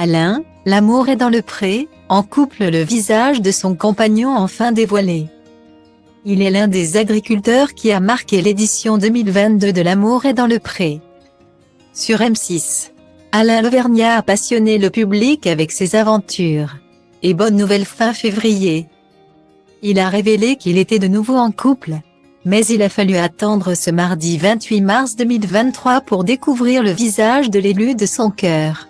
Alain, l'amour est dans le pré, en couple. Le visage de son compagnon enfin dévoilé. Il est l'un des agriculteurs qui a marqué l'édition 2022 de L'amour est dans le pré. Sur M6, Alain Levergnat a passionné le public avec ses aventures. Et bonne nouvelle fin février. Il a révélé qu'il était de nouveau en couple. Mais il a fallu attendre ce mardi 28 mars 2023 pour découvrir le visage de l'élu de son cœur.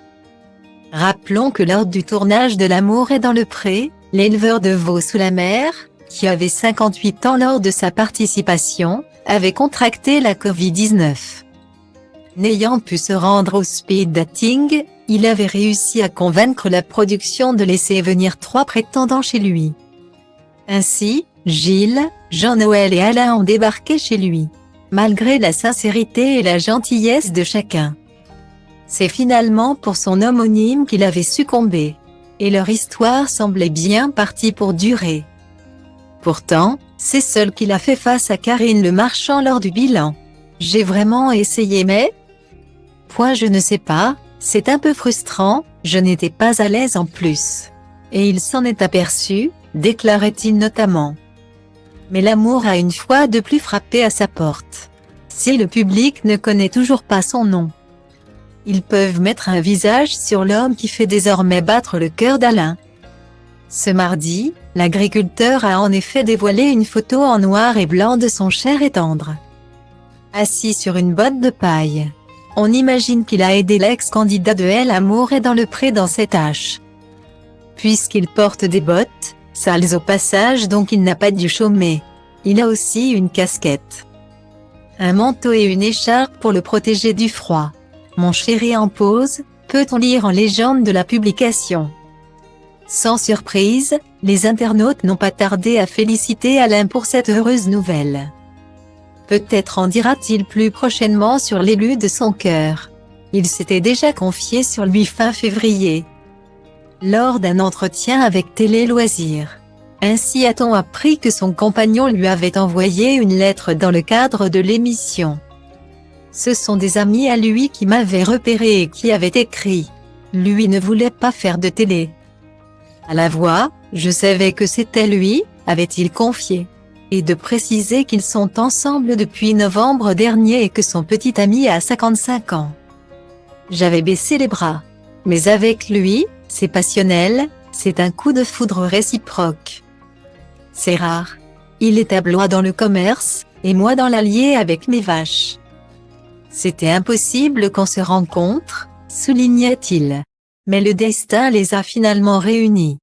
Rappelons que lors du tournage de L'amour est dans le pré, l'éleveur de veaux sous la mer, qui avait 58 ans lors de sa participation, avait contracté la Covid-19. N'ayant pu se rendre au speed dating, il avait réussi à convaincre la production de laisser venir 3 prétendants chez lui. Ainsi, Gilles, Jean-Noël et Alain ont débarqué chez lui, malgré la sincérité et la gentillesse de chacun. C'est finalement pour son homonyme qu'il avait succombé. Et leur histoire semblait bien partie pour durer. Pourtant, c'est seul qu'il a fait face à Karine Le Marchand lors du bilan. J'ai vraiment essayé mais... je ne sais pas, c'est un peu frustrant, je n'étais pas à l'aise en plus. Et il s'en est aperçu, déclarait-il notamment. Mais l'amour a une fois de plus frappé à sa porte. Si le public ne connaît toujours pas son nom, ils peuvent mettre un visage sur l'homme qui fait désormais battre le cœur d'Alain. Ce mardi, l'agriculteur a en effet dévoilé une photo en noir et blanc de son cher et tendre. Assis sur une botte de paille. On imagine qu'il a aidé l'ex-candidat de L'amour est dans le pré dans cette tâche. Puisqu'il porte des bottes, sales au passage donc il n'a pas dû chômer. Il a aussi une casquette, un manteau et une écharpe pour le protéger du froid. Mon chéri en pause, peut-on lire en légende de la publication. Sans surprise, les internautes n'ont pas tardé à féliciter Alain pour cette heureuse nouvelle. Peut-être en dira-t-il plus prochainement sur l'élu de son cœur. Il s'était déjà confié sur lui fin février, lors d'un entretien avec Télé Loisirs. Ainsi a-t-on appris que son compagnon lui avait envoyé une lettre dans le cadre de l'émission. Ce sont des amis à lui qui m'avaient repéré et qui avaient écrit. Lui ne voulait pas faire de télé. À la voix, je savais que c'était lui, avait-il confié. Et de préciser qu'ils sont ensemble depuis novembre dernier et que son petit ami a 55 ans. J'avais baissé les bras. Mais avec lui, c'est passionnel, c'est un coup de foudre réciproque. C'est rare. Il est à Blois dans le commerce, et moi dans l'Allier avec mes vaches. C'était impossible qu'on se rencontre, soulignait-il. Mais le destin les a finalement réunis.